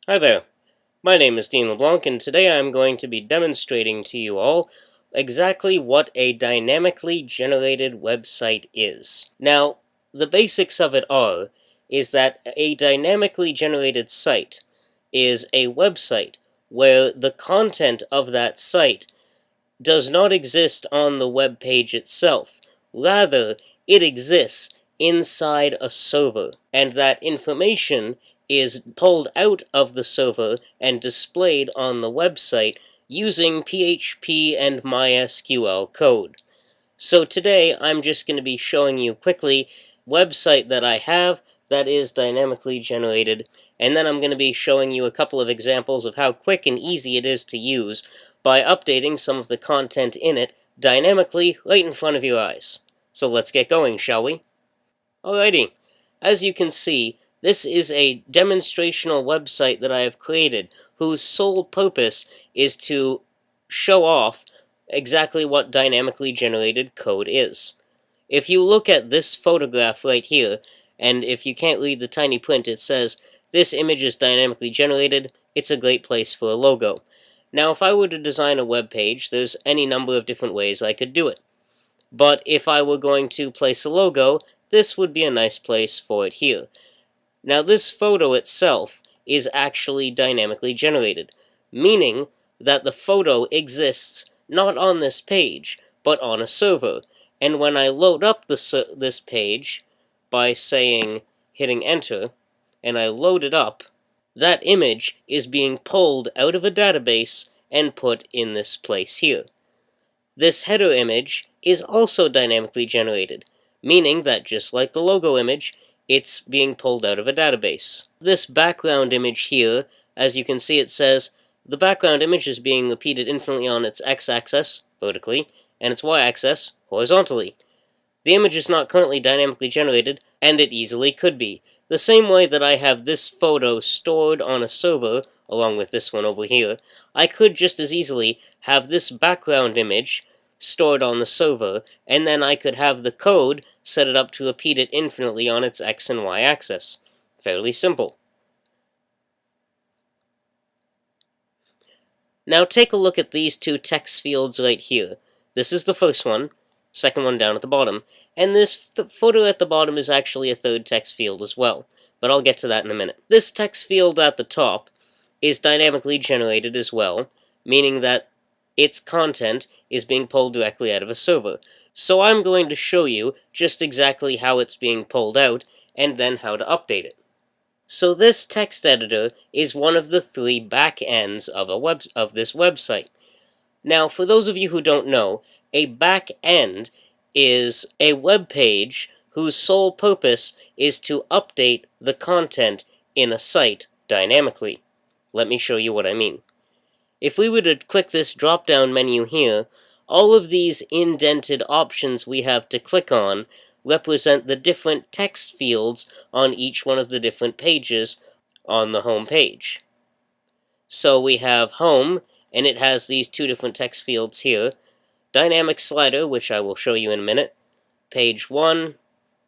Hi there, my name is Dean LeBlanc, and today I'm going to be demonstrating to you all exactly what a dynamically generated website is. Now, the basics of it is that a dynamically generated site is a website where the content of that site does not exist on the web page itself. Rather, it exists inside a server, and that information is pulled out of the server and displayed on the website using PHP and MySQL code. So today I'm just going to be showing you quickly website that I have that is dynamically generated, and then I'm going to be showing you a couple of examples of how quick and easy it is to use by updating some of the content in it dynamically right in front of your eyes. So let's get going, shall we? Alrighty, as you can see, this is a demonstrational website that I have created whose sole purpose is to show off exactly what dynamically generated code is. If you look at this photograph right here, and if you can't read the tiny print, it says, "This image is dynamically generated," it's a great place for a logo. Now, if I were to design a web page, there's any number of different ways I could do it. But if I were going to place a logo, this would be a nice place for it here. Now this photo itself is actually dynamically generated, meaning that the photo exists not on this page, but on a server. And when I load up this page by hitting enter, and I load it up, that image is being pulled out of a database and put in this place here. This header image is also dynamically generated, meaning that just like the logo image, it's being pulled out of a database. This background image here, as you can see, it says, the background image is being repeated infinitely on its x-axis, vertically, and its y-axis, horizontally. The image is not currently dynamically generated, and it easily could be. The same way that I have this photo stored on a server, along with this one over here, I could just as easily have this background image stored on the server, and then I could have the code set it up to repeat it infinitely on its x and y axis. Fairly simple. Now take a look at these two text fields right here. This is the first one, second one down at the bottom, and this photo at the bottom is actually a third text field as well, but I'll get to that in a minute. This text field at the top is dynamically generated as well, meaning that its content is being pulled directly out of a server. So I'm going to show you just exactly how it's being pulled out, and then how to update it. So this text editor is one of the three back ends of this website. Now, for those of you who don't know, a back end is a web page whose sole purpose is to update the content in a site dynamically. Let me show you what I mean. If we were to click this drop-down menu here, all of these indented options we have to click on represent the different text fields on each one of the different pages on the home page. So we have home, and it has these two different text fields here. Dynamic slider, which I will show you in a minute. Page 1,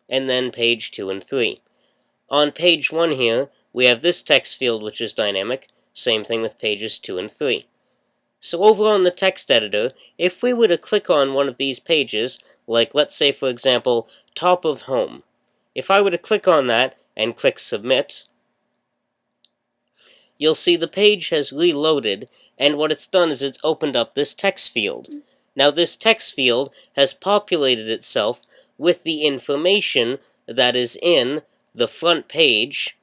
and then page 2 and 3. On page 1 here, we have this text field which is dynamic. Same thing with pages 2 and 3. So over on the text editor, if we were to click on one of these pages, like let's say for example, top of home. If I were to click on that and click submit, you'll see the page has reloaded, and what it's done is it's opened up this text field. Now this text field has populated itself with the information that is in the front page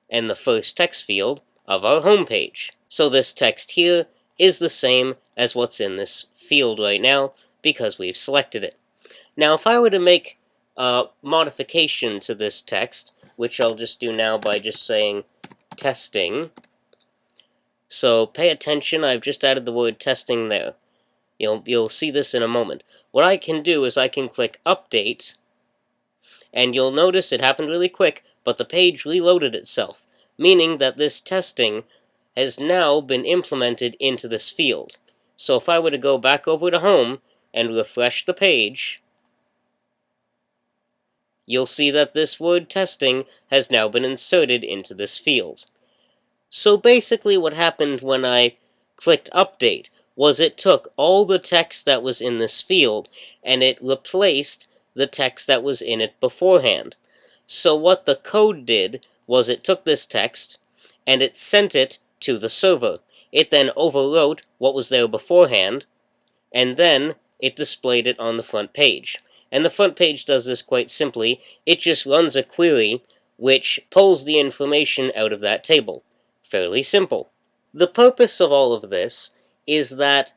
and the first text field of our home page. So this text here is the same as what's in this field right now because we've selected it. Now if I were to make a modification to this text, which I'll just do now by just saying testing. So pay attention, I've just added the word testing there. You'll see this in a moment. What I can do is I can click update, and you'll notice it happened really quick, but the page reloaded itself, meaning that this testing has now been implemented into this field. So if I were to go back over to home and refresh the page, you'll see that this word testing has now been inserted into this field. So basically what happened when I clicked update was it took all the text that was in this field and it replaced the text that was in it beforehand. So what the code did was it took this text and it sent it to the server. It then overwrote what was there beforehand, and then it displayed it on the front page. And the front page does this quite simply. It just runs a query which pulls the information out of that table. Fairly simple. The purpose of all of this is that,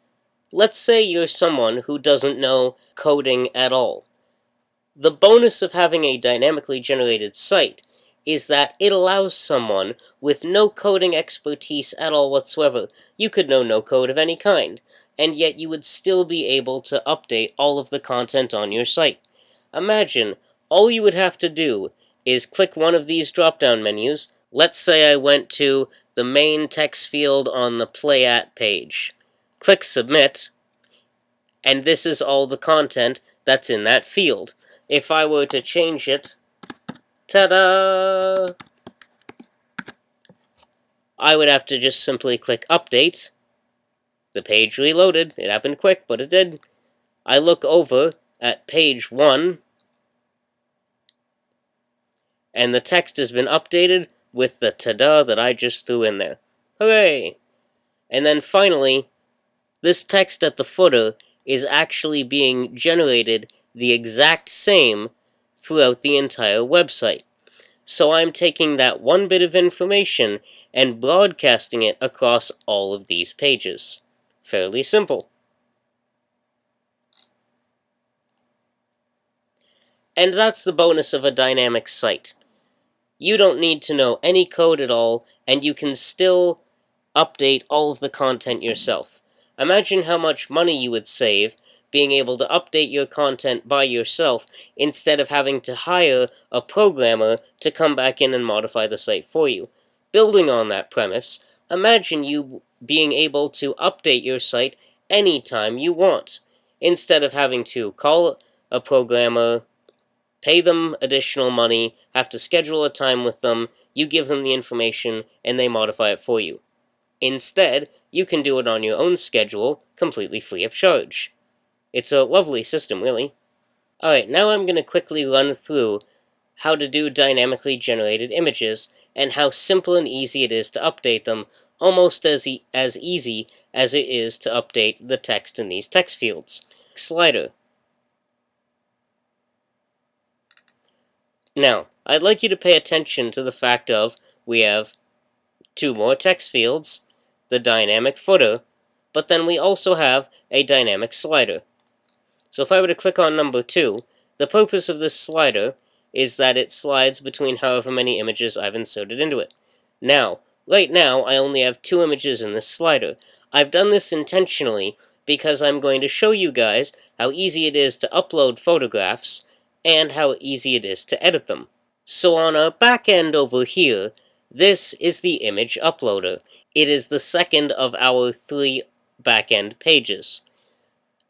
let's say you're someone who doesn't know coding at all. The bonus of having a dynamically generated site is that it allows someone with no coding expertise at all whatsoever, you could know no code of any kind, and yet you would still be able to update all of the content on your site. Imagine, all you would have to do is click one of these drop-down menus. Let's say I went to the main text field on the Play At page. Click Submit, and this is all the content that's in that field. If I were to change it, ta-da! I would have to just simply click Update. The page reloaded. It happened quick, but it did. I look over at page 1, and the text has been updated with the ta-da that I just threw in there. Hooray! And then finally, this text at the footer is actually being generated the exact same throughout the entire website. So I'm taking that one bit of information and broadcasting it across all of these pages. Fairly simple. And that's the bonus of a dynamic site. You don't need to know any code at all, and you can still update all of the content yourself. Imagine how much money you would save being able to update your content by yourself instead of having to hire a programmer to come back in and modify the site for you. Building on that premise, imagine you being able to update your site anytime you want, instead of having to call a programmer, pay them additional money, have to schedule a time with them, you give them the information, and they modify it for you. Instead, you can do it on your own schedule, completely free of charge. It's a lovely system, really. Alright, now I'm going to quickly run through how to do dynamically generated images, and how simple and easy it is to update them, almost as easy as it is to update the text in these text fields. Slider. Now, I'd like you to pay attention to the fact of, we have two more text fields, the dynamic footer, but then we also have a dynamic slider. So if I were to click on number 2, the purpose of this slider is that it slides between however many images I've inserted into it. Now, right now, I only have 2 images in this slider. I've done this intentionally because I'm going to show you guys how easy it is to upload photographs and how easy it is to edit them. So on our back end over here, this is the image uploader. It is the second of our 3 back-end pages.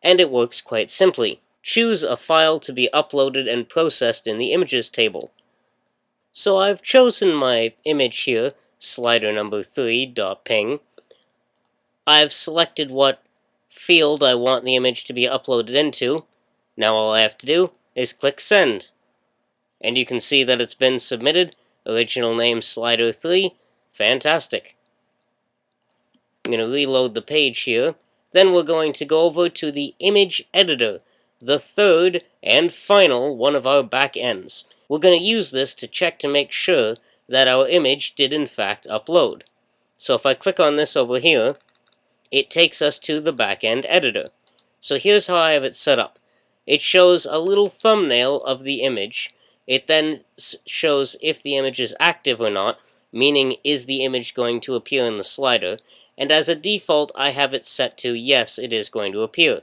And it works quite simply. Choose a file to be uploaded and processed in the images table. So I've chosen my image here, slider number 3.png. I've selected what field I want the image to be uploaded into. Now all I have to do is click send. And you can see that it's been submitted. Original name slider 3. Fantastic. I'm going to reload the page here. Then we're going to go over to the image editor, the third and final one of our back ends. We're going to use this to check to make sure that our image did in fact upload. So if I click on this over here, it takes us to the back end editor. So here's how I have it set up. It shows a little thumbnail of the image. It then shows if the image is active or not, meaning is the image going to appear in the slider, and as a default I have it set to yes, it is going to appear.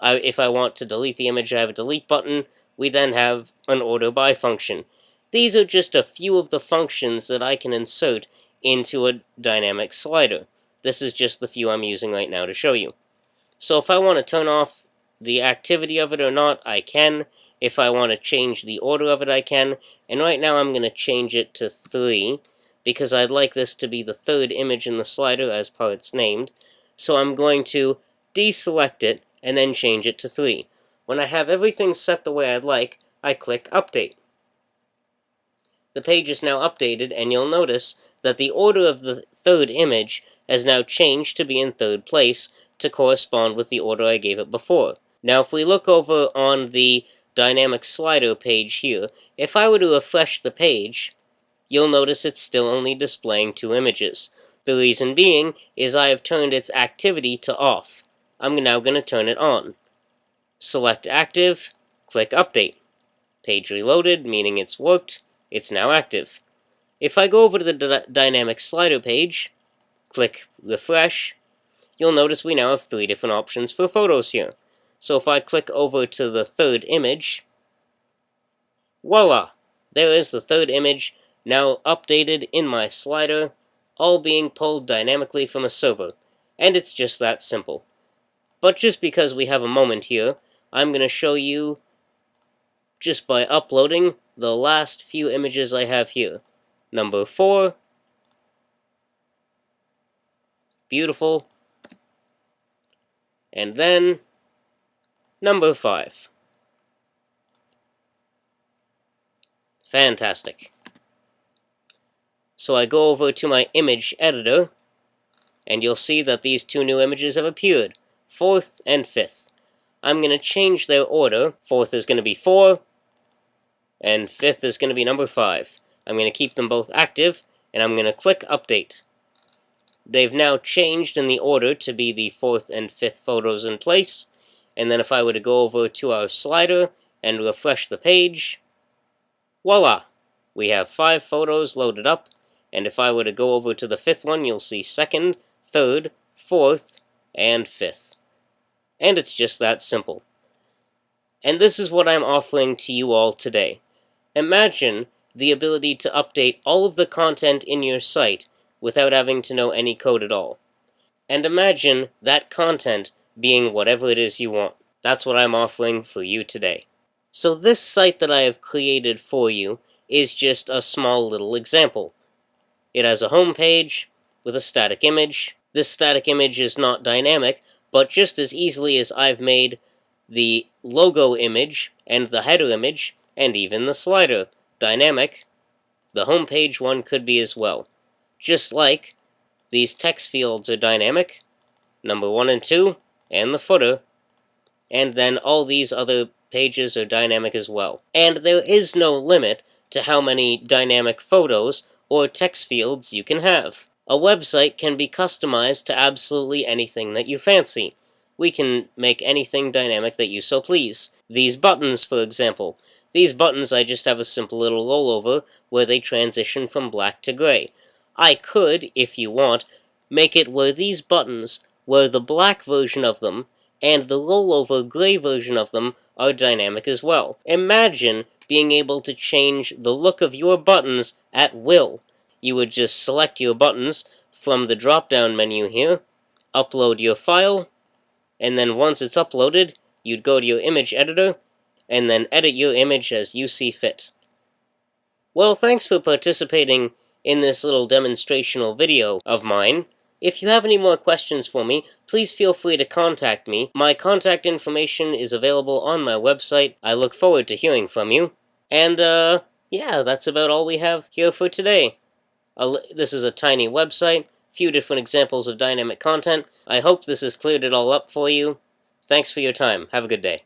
If I want to delete the image, I have a delete button. We then have an order by function. These are just a few of the functions that I can insert into a dynamic slider. This is just the few I'm using right now to show you. So if I want to turn off the activity of it or not, I can. If I want to change the order of it, I can. And right now I'm going to change it to 3, because I'd like this to be the third image in the slider as per it's named. So I'm going to deselect it and then change it to 3. When I have everything set the way I'd like, I click Update. The page is now updated, and you'll notice that the order of the third image has now changed to be in third place to correspond with the order I gave it before. Now if we look over on the dynamic slider page here, if I were to refresh the page, you'll notice it's still only displaying 2 images. The reason being is I have turned its activity to off. I'm now going to turn it on. Select Active, click Update. Page reloaded, meaning it's worked. It's now active. If I go over to the dynamic slider page, click Refresh, you'll notice we now have 3 different options for photos here. So if I click over to the third image, voila! There is the third image, now updated in my slider, all being pulled dynamically from a server. And it's just that simple. But just because we have a moment here, I'm going to show you just by uploading the last few images I have here. Number 4. Beautiful. And then number 5. Fantastic. So I go over to my image editor, and you'll see that these 2 new images have appeared, 4th and 5th. I'm going to change their order. 4th is going to be 4, and 5th is going to be number 5. I'm going to keep them both active, and I'm going to click Update. They've now changed in the order to be the 4th and 5th photos in place, and then if I were to go over to our slider and refresh the page, voila! We have 5 photos loaded up, and if I were to go over to the 5th one, you'll see 2nd, 3rd, 4th, and 5th. And it's just that simple. And this is what I'm offering to you all today. Imagine the ability to update all of the content in your site without having to know any code at all. And imagine that content being whatever it is you want. That's what I'm offering for you today. So this site that I have created for you is just a small little example. It has a home page with a static image. This static image is not dynamic, but just as easily as I've made the logo image and the header image and even the slider dynamic, the home page one could be as well. Just like these text fields are dynamic, number 1 and 2, and the footer, and then all these other pages are dynamic as well. And there is no limit to how many dynamic photos or text fields you can have. A website can be customized to absolutely anything that you fancy. We can make anything dynamic that you so please. These buttons, for example. These buttons I just have a simple little rollover where they transition from black to gray. I could, if you want, make it where these buttons were the black version of them and the rollover gray version of them are dynamic as well. Imagine being able to change the look of your buttons at will. You would just select your buttons from the drop-down menu here, upload your file, and then once it's uploaded, you'd go to your image editor, and then edit your image as you see fit. Well, thanks for participating in this little demonstrational video of mine. If you have any more questions for me, please feel free to contact me. My contact information is available on my website. I look forward to hearing from you. And, yeah, that's about all we have here for today. This is a tiny website, few different examples of dynamic content. I hope this has cleared it all up for you. Thanks for your time. Have a good day.